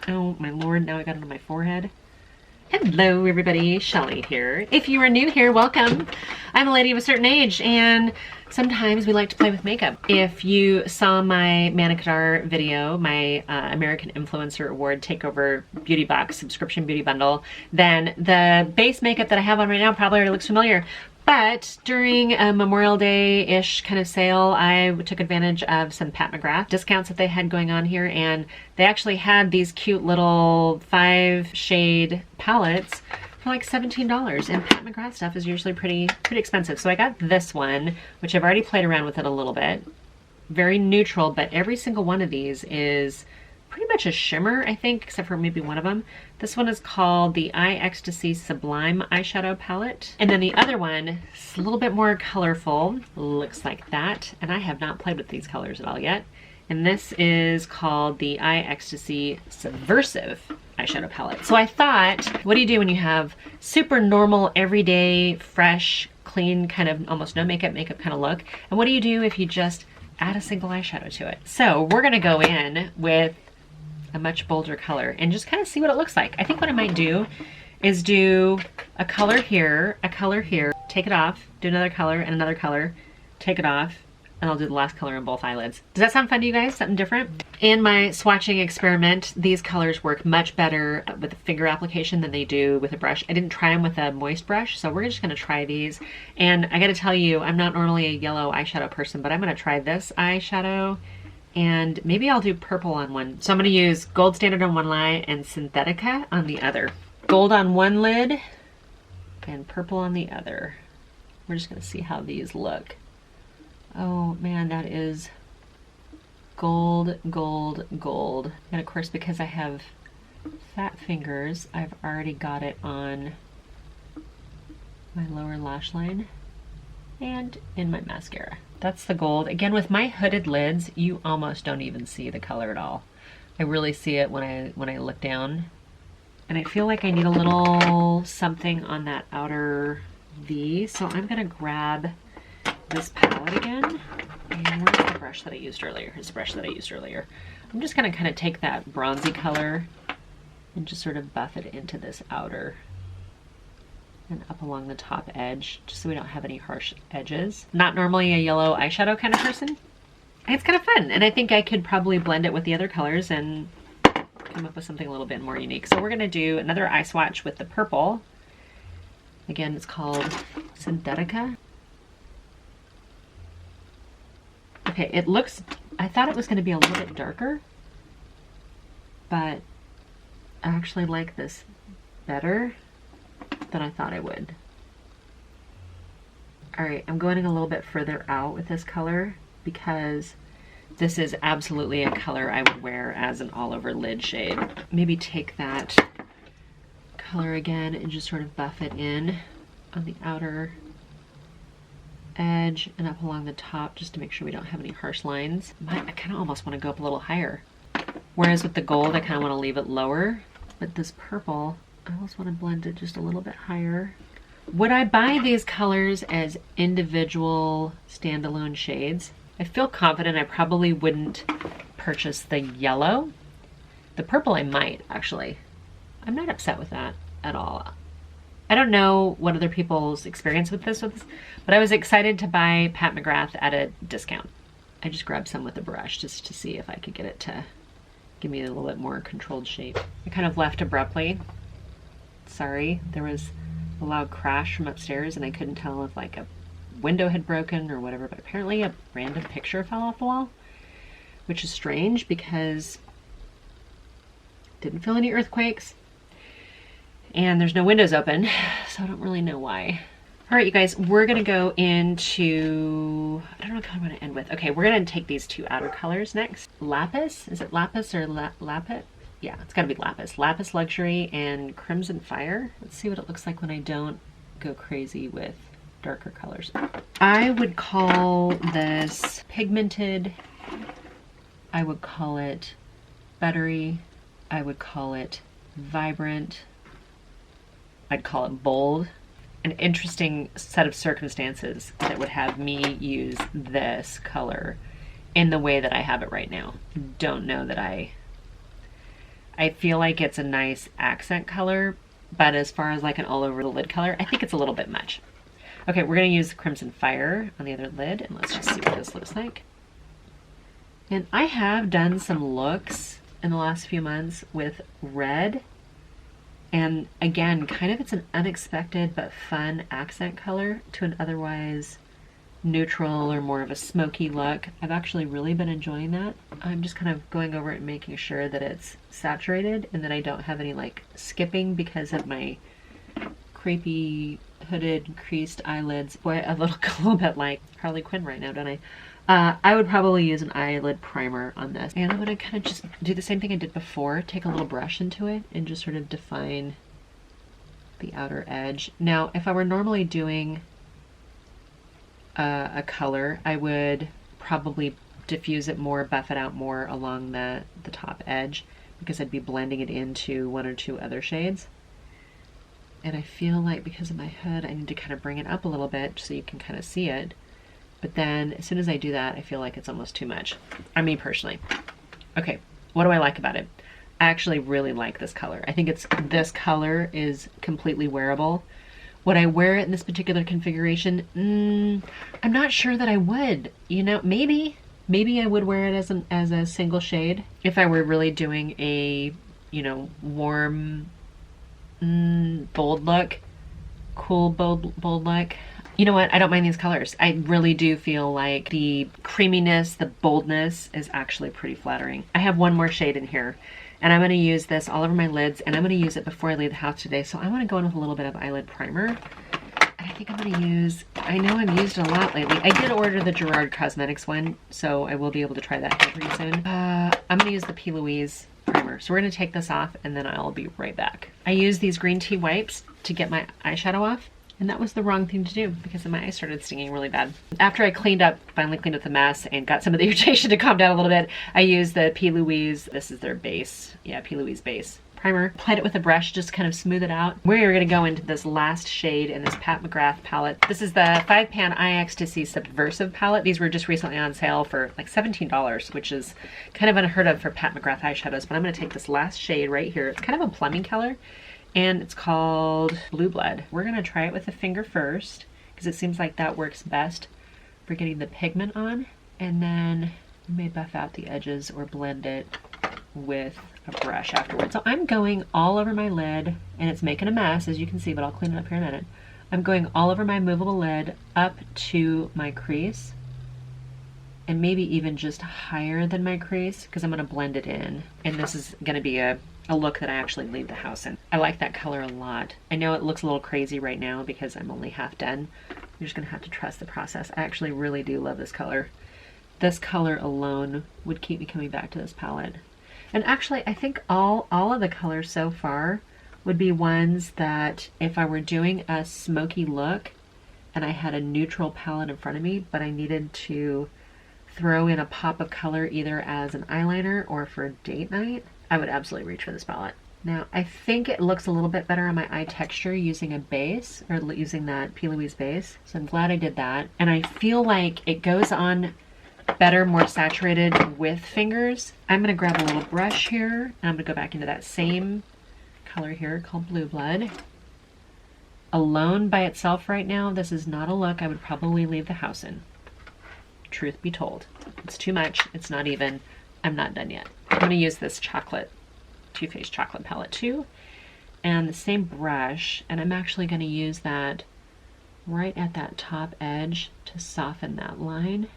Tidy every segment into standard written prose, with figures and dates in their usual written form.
Oh my lord, now I got it on my forehead. Hello everybody, Shelley here. If you are new here, welcome. I'm a lady of a certain age and sometimes we like to play with makeup. If you saw my Manicadar video, my American Influencer Award Takeover Beauty Box subscription beauty bundle, then the base makeup that I have on right now probably already looks familiar. But during a Memorial Day-ish kind of sale, I took advantage of some Pat McGrath discounts that they had going on here, and they actually had these cute little 5-shade palettes for like $17. And Pat McGrath stuff is usually pretty expensive. So I got this one, which I've already played around with it a little bit. Very neutral, but every single one of these is pretty much a shimmer, I think, except for maybe one of them. This one is called the Ecstasy Sublime Eyeshadow Palette. And then the other one is a little bit more colorful, looks like that. And I have not played with these colors at all yet. And this is called the Ecstasy Subversive Eyeshadow Palette. So I thought, what do you do when you have super normal, everyday, fresh, clean, kind of almost no makeup kind of look? And what do you do if you just add a single eyeshadow to it? So we're gonna go in with a much bolder color and just kind of see what it looks like. I think what I might do is do a color here, take it off, do another color and another color, take it off, and I'll do the last color on both eyelids. Does that sound fun to you guys? Something different? In my swatching experiment, these colors work much better with a finger application than they do with a brush. I didn't try them with a moist brush, so we're just gonna try these. And I gotta tell you, I'm not normally a yellow eyeshadow person, but I'm gonna try this eyeshadow, and maybe I'll do purple on one. So I'm gonna use Gold Standard on one eye and Synthetica on the other. Gold on one lid and purple on the other. We're just gonna see how these look. Oh man, that is gold, gold, gold. And of course, because I have fat fingers, I've already got it on my lower lash line and in my mascara. That's the gold. Again, with my hooded lids, you almost don't even see the color at all. I really see it when I look down. And I feel like I need a little something on that outer V. So I'm gonna grab this palette again. And where's the brush that I used earlier? Here's the brush that I used earlier. I'm just gonna kind of take that bronzy color and just sort of buff it into this outer and up along the top edge, just so we don't have any harsh edges. Not normally a yellow eyeshadow kind of person. It's kind of fun, and I think I could probably blend it with the other colors and come up with something a little bit more unique. So we're gonna do another eye swatch with the purple. Again, it's called Synthetica. Okay, it looks, I thought it was gonna be a little bit darker, but I actually like this better than I thought I would. All right, I'm going a little bit further out with this color because this is absolutely a color I would wear as an all over lid shade. Maybe take that color again and just sort of buff it in on the outer edge and up along the top just to make sure we don't have any harsh lines. I kind of almost want to go up a little higher. Whereas with the gold, I kind of want to leave it lower, but this purple, I almost want to blend it just a little bit higher. Would I buy these colors as individual standalone shades? I feel confident I probably wouldn't purchase the yellow. The purple I might, actually. I'm not upset with that at all. I don't know what other people's experience with this was, but I was excited to buy Pat McGrath at a discount. I just grabbed some with a brush just to see if I could get it to give me a little bit more controlled shape. I kind of left abruptly. Sorry, there was a loud crash from upstairs and I couldn't tell if like a window had broken or whatever, but apparently a random picture fell off the wall, which is strange because didn't feel any earthquakes and there's no windows open, so I don't really know why. All right, you guys, we're gonna go into, I don't know what color I want to end with. Okay, we're gonna take these two outer colors next. Lapis, is it Lapis or Lapis? Yeah, it's gotta be Lapis. Lapis Luxury and Crimson Fire. Let's see what it looks like when I don't go crazy with darker colors. I would call this pigmented. I would call it buttery. I would call it vibrant. I'd call it bold. An interesting set of circumstances that would have me use this color in the way that I have it right now. Don't know that I I feel like it's a nice accent color, but as far as like an all over the lid color, I think it's a little bit much. Okay, we're gonna use Crimson Fire on the other lid, and let's just see what this looks like. And I have done some looks in the last few months with red, and again, kind of it's an unexpected but fun accent color to an otherwise neutral or more of a smoky look. I've actually really been enjoying that. I'm just kind of going over it and making sure that it's saturated and that I don't have any like skipping because of my creepy hooded creased eyelids. Boy, I look a little bit like Harley Quinn right now, don't I? I would probably use an eyelid primer on this. And I'm gonna kind of just do the same thing I did before, take a little brush into it and just sort of define the outer edge. Now, if I were normally doing a color, I would probably diffuse it more, buff it out more along the top edge, because I'd be blending it into one or two other shades. And I feel like because of my hood, I need to kind of bring it up a little bit so you can kind of see it. But then as soon as I do that, I feel like it's almost too much. I mean, personally. Okay, what do I like about it? I actually really like this color. I think this color is completely wearable. Would I wear it in this particular configuration? I'm not sure that I would. You know, maybe I would wear it as a single shade if I were really doing a, you know, warm, bold look, cool bold look. You know what? I don't mind these colors. I really do feel like the creaminess, the boldness is actually pretty flattering. I have one more shade in here, and I'm going to use this all over my lids, and I'm going to use it before I leave the house today. So I want to go in with a little bit of eyelid primer. And I think I'm going to use, I know I've used it a lot lately. I did order the Gerard Cosmetics one, so I will be able to try that here pretty soon. I'm going to use the P. Louise primer. So we're going to take this off, and then I'll be right back. I use these green tea wipes to get my eyeshadow off. And that was the wrong thing to do because my eyes started stinging really bad. After I finally cleaned up the mess and got some of the irritation to calm down a little bit, I used the P. Louise, this is their base, yeah, P. Louise base primer. Applied it with a brush, just kind of smooth it out. We're gonna go into this last shade in this Pat McGrath palette. This is the 5-pan Ecstasy Subversive palette. These were just recently on sale for like $17, which is kind of unheard of for Pat McGrath eyeshadows, but I'm gonna take this last shade right here. It's kind of a plumbing color, and it's called Blue Blood. We're gonna try it with the finger first because it seems like that works best for getting the pigment on, and then you may buff out the edges or blend it with a brush afterwards. So I'm going all over my lid, and it's making a mess as you can see, but I'll clean it up here in a minute. I'm going all over my movable lid up to my crease, and maybe even just higher than my crease because I'm gonna blend it in. And this is gonna be a look that I actually leave the house in. I like that color a lot. I know it looks a little crazy right now because I'm only half done. You're just gonna have to trust the process. I actually really do love this color. This color alone would keep me coming back to this palette. And actually, I think all of the colors so far would be ones that if I were doing a smoky look and I had a neutral palette in front of me, but I needed to throw in a pop of color either as an eyeliner or for a date night, I would absolutely reach for this palette. Now, I think it looks a little bit better on my eye texture using a base, or using that P. Louise base. So I'm glad I did that. And I feel like it goes on better, more saturated with fingers. I'm gonna grab a little brush here, and I'm gonna go back into that same color here called Blue Blood. Alone by itself right now, this is not a look I would probably leave the house in. Truth be told. It's too much, it's not even. I'm not done yet. I'm gonna use this Too Faced chocolate palette too, and the same brush, and I'm actually gonna use that right at that top edge to soften that line.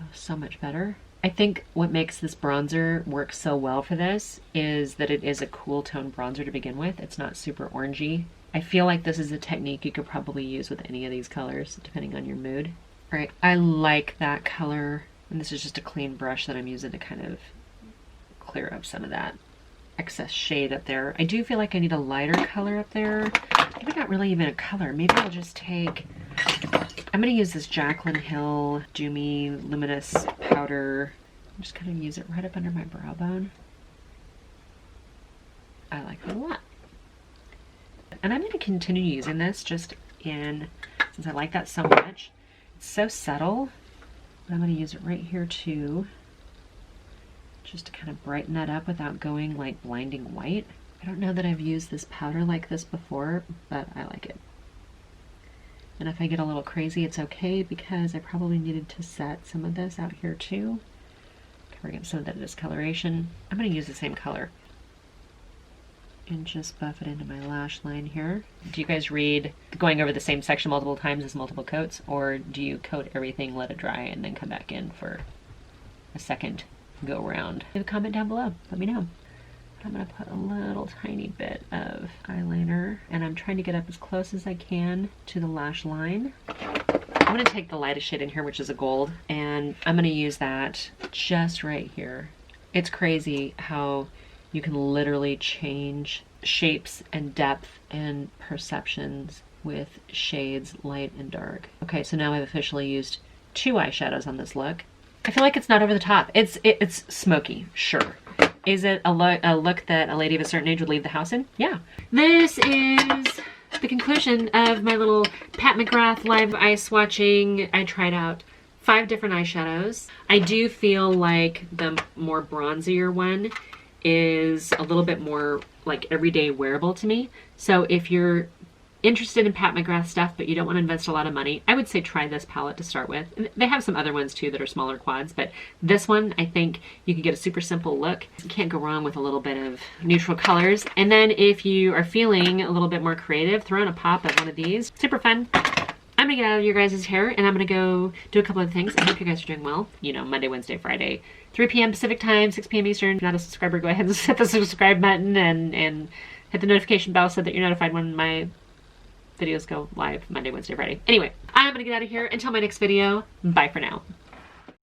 Oh, so much better. I think what makes this bronzer work so well for this is that it is a cool tone bronzer to begin with. It's not super orangey. I feel like this is a technique you could probably use with any of these colors, depending on your mood. All right, I like that color. And this is just a clean brush that I'm using to kind of clear up some of that excess shade up there. I do feel like I need a lighter color up there. Maybe not really even a color. Maybe I'll just take, I'm going to use this Jaclyn Hill Doomy Luminous Powder. I'm just going to use it right up under my brow bone. I like it a lot. And I'm going to continue using this just since I like that so much. It's so subtle. I'm going to use it right here too. just to kind of brighten that up without going like blinding white. I don't know that I've used this powder like this before, but I like it. And if I get a little crazy, it's okay, because I probably needed to set some of this out here too, covering up some of that discoloration. I'm going to use the same color and just buff it into my lash line here. Do you guys read going over the same section multiple times as multiple coats, or do you coat everything, let it dry, and then come back in for a second go around? Leave a comment down below, let me know. I'm gonna put a little tiny bit of eyeliner, and I'm trying to get up as close as I can to the lash line. I'm gonna take the lightest shade in here, which is a gold, and I'm gonna use that just right here. It's crazy how you can literally change shapes and depth and perceptions with shades light and dark. Okay, so now I've officially used 2 eyeshadows on this look. I feel like it's not over the top. It's smoky, sure. Is it a look that a lady of a certain age would leave the house in? Yeah. This is the conclusion of my little Pat McGrath live eye swatching. I tried out 5 different eyeshadows. I do feel like the more bronzier one is a little bit more like everyday wearable to me. So if you're interested in Pat McGrath stuff, but you don't want to invest a lot of money, I would say try this palette to start with. They have some other ones too that are smaller quads, but this one, I think you can get a super simple look. You can't go wrong with a little bit of neutral colors. And then if you are feeling a little bit more creative, throw in a pop of one of these. Super fun. I'm gonna get out of your guys' hair, and I'm gonna go do a couple of things. I hope you guys are doing well. You know, Monday, Wednesday, Friday, 3 p.m. Pacific time, 6 p.m. Eastern. If you're not a subscriber, go ahead and hit the subscribe button and hit the notification bell so that you're notified when my videos go live Monday, Wednesday, Friday. Anyway, I'm gonna get out of here. Until my next video, bye for now.